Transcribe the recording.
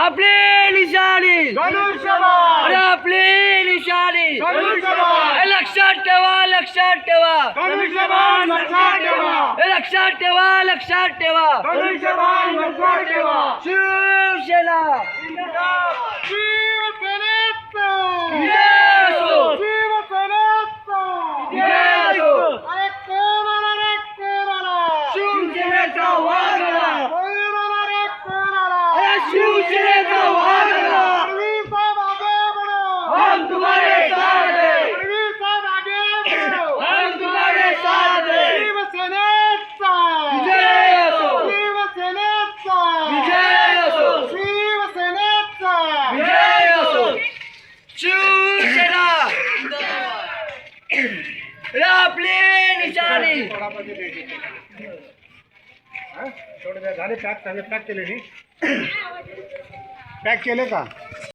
आपली निशाणी धनुष्यबाण अरे आपली निशाणी धनुष्यबाण लक्षात ठेवा लक्षात ठेवा धनुष्यबाण लक्षात ठेवा लक्षात ठेवा लक्षात ठेवा धनुष्यबाण लक्षात ठेवा शिवसेना शिवसेनेचा विजय असो. शिवसेनेचा विजय असो. अरे कोण आला रे कोण आला शिवसेनेचा वाघ आला. कोण आला रे कोण आला अरे शिवसेनेचा वाघ आला. पडवी साहेब आगे बढ़ो हम तुम्हारे साथ हैं. पडवी साहेब आगे बढ़ो हम तुम्हारे साथ हैं. शिवसेनेचा विजय असो. शिवसेनेचा विजय असो. शिवसेनेचा विजय असो. शिवसेना अरे आपली निशाणी थोडे झाले पॅक केले का